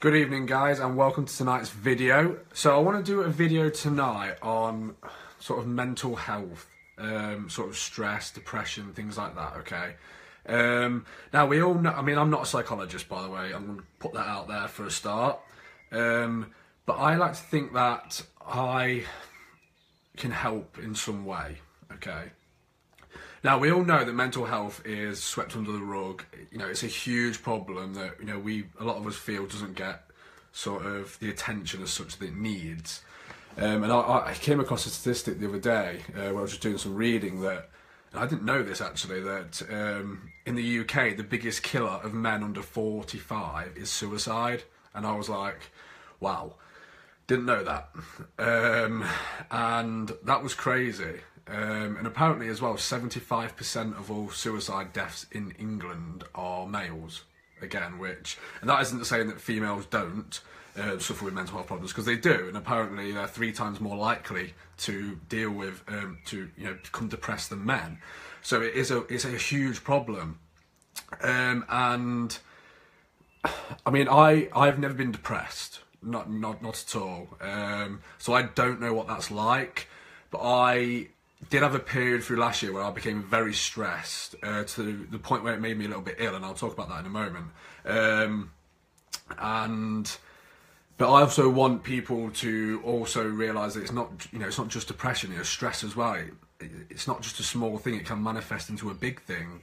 Good evening guys and welcome to tonight's video. So I want to do a video tonight on sort of mental health, sort of stress, depression, things like that, okay? Now we all know, I mean I'm not a psychologist by the way, I'm going to put that out there for a start. But I like to think that I can help in some way, okay? Now, we all know that mental health is swept under the rug. You know, it's a huge problem that, you know, a lot of us feel doesn't get sort of the attention as such that it needs. And I came across a statistic the other day where I was just doing some reading that, and I didn't know this actually, that in the UK, the biggest killer of men under 45 is suicide. And I was like, wow, didn't know that. And that was crazy. And apparently as well, 75% of all suicide deaths in England are males. Again, and that isn't saying that females don't suffer with mental health problems, because they do, and apparently they're 3 times more likely to deal with, become depressed than men. So it's a huge problem. And I mean, I've never been depressed, not at all. So I don't know what that's like, but I did have a period through last year where I became very stressed to the point where it made me a little bit ill, and I'll talk about that in a moment. But I also want people to also realise that it's not just depression, it's stress as well. It's not just a small thing, it can manifest into a big thing,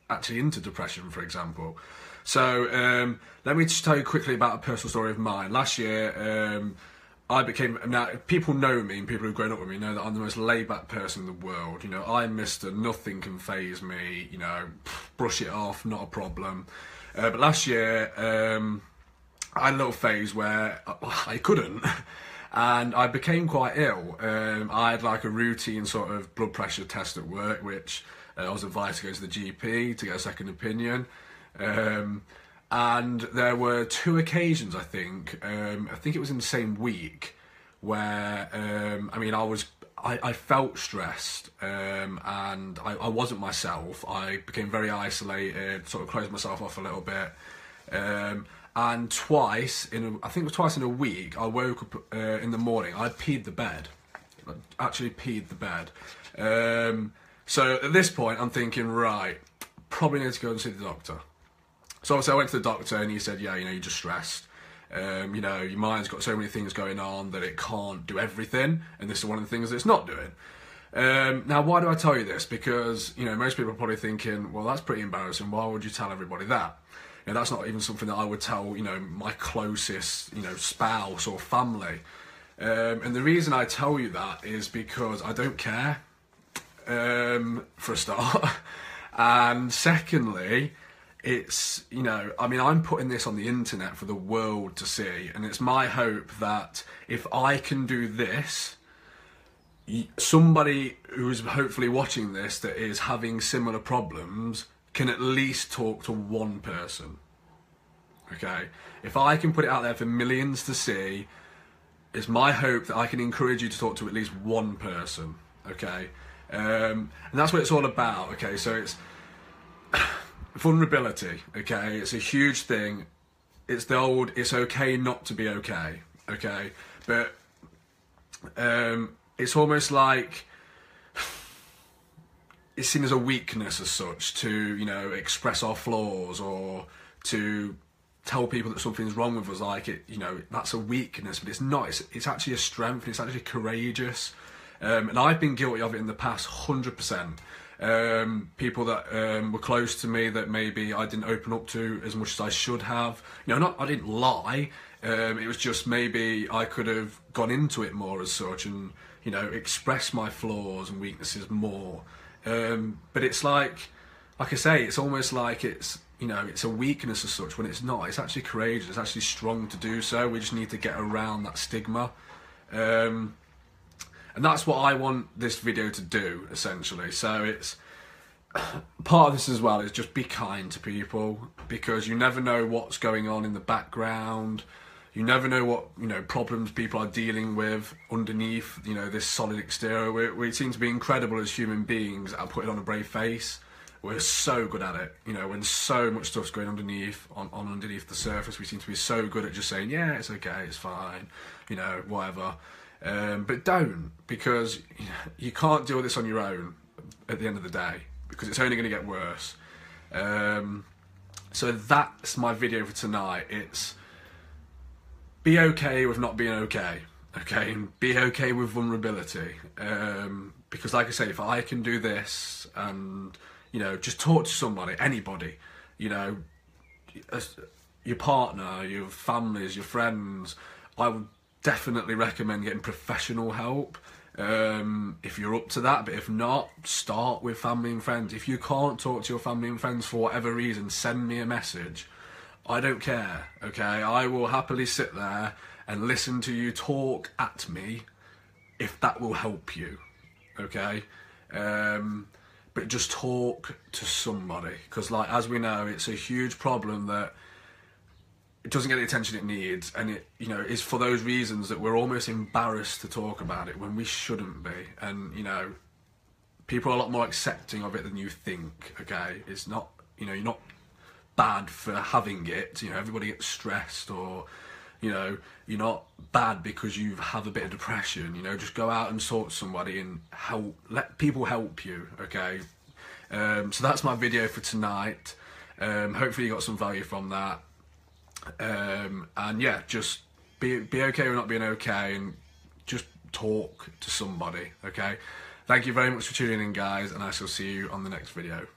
actually into depression, for example. So let me just tell you quickly about a personal story of mine. Last year, now people know me, and people who've grown up with me know that I'm the most laid-back person in the world. You know, I'm Mr. Nothing can faze me, you know, brush it off, not a problem. But last year, I had a little phase where I couldn't, and I became quite ill. I had like a routine sort of blood pressure test at work, which I was advised to go to the GP to get a second opinion. And there were 2 occasions, I think it was in the same week, where, I felt stressed, and I wasn't myself. I became very isolated, sort of closed myself off a little bit. And twice in a week, I woke up in the morning, I peed the bed. I actually peed the bed. So at this point, I'm thinking, right, probably need to go and see the doctor. So obviously I went to the doctor and he said, yeah, you know, you're just stressed. Your mind's got so many things going on that it can't do everything, and this is one of the things that it's not doing. Now, why do I tell you this? Because, you know, most people are probably thinking, well, that's pretty embarrassing. Why would you tell everybody that? You know, that's not even something that I would tell, you know, my closest, you know, spouse or family. And the reason I tell you that is because I don't care, for a start. And secondly, it's, you know, I mean, I'm putting this on the internet for the world to see, and it's my hope that if I can do this, somebody who is hopefully watching this that is having similar problems can at least talk to one person, okay? If I can put it out there for millions to see, it's my hope that I can encourage you to talk to at least one person, okay? And that's what it's all about, okay? So it's vulnerability, okay? It's a huge thing. It's the old, it's okay not to be okay, okay? But it's almost like it's seen as a weakness as such to, you know, express our flaws or to tell people that something's wrong with us, like it, you know, that's a weakness, but it's not. It's actually a strength, and it's actually courageous. And I've been guilty of it in the past, 100%. People that were close to me that maybe I didn't open up to as much as I should have. You know, I didn't lie. It was just maybe I could have gone into it more as such and, you know, expressed my flaws and weaknesses more. But it's like I say, it's almost like it's, you know, it's a weakness as such when it's not. It's actually courageous. It's actually strong to do so. We just need to get around that stigma. And that's what I want this video to do, essentially. So it's part of this as well is just be kind to people, because you never know what's going on in the background. You never know what, you know, problems people are dealing with underneath, you know, this solid exterior. We seem to be incredible as human beings at putting on a brave face. we're so good at it. You know, when so much stuff's going underneath, on underneath the surface, we seem to be so good at just saying, yeah, it's okay, it's fine, you know, whatever. But don't, because you can't deal with this on your own at the end of the day, because it's only going to get worse. So that's my video for tonight. It's be okay with not being okay, okay, and be okay with vulnerability. Because like I say, if I can do this and, you know, just talk to somebody, anybody, you know, your partner, your families, your friends, I would definitely recommend getting professional help if you're up to that. But if not, start with family and friends. If you can't talk to your family and friends for whatever reason, send me a message. I don't care, okay? I will happily sit there and listen to you talk at me if that will help you, okay? But just talk to somebody, because like, as we know, it's a huge problem that it doesn't get the attention it needs, and it, you know, is for those reasons that we're almost embarrassed to talk about it when we shouldn't be. And, you know, people are a lot more accepting of it than you think, okay? It's not, you know, you're not bad for having it. You know, everybody gets stressed, or, you know, you're not bad because you have a bit of depression. You know, just go out and talk to somebody and help, let people help you, okay? So that's my video for tonight. Hopefully you got some value from that. And yeah, just be okay with not being okay, and just talk to somebody, okay? Thank you very much for tuning in, guys, and I shall see you on the next video.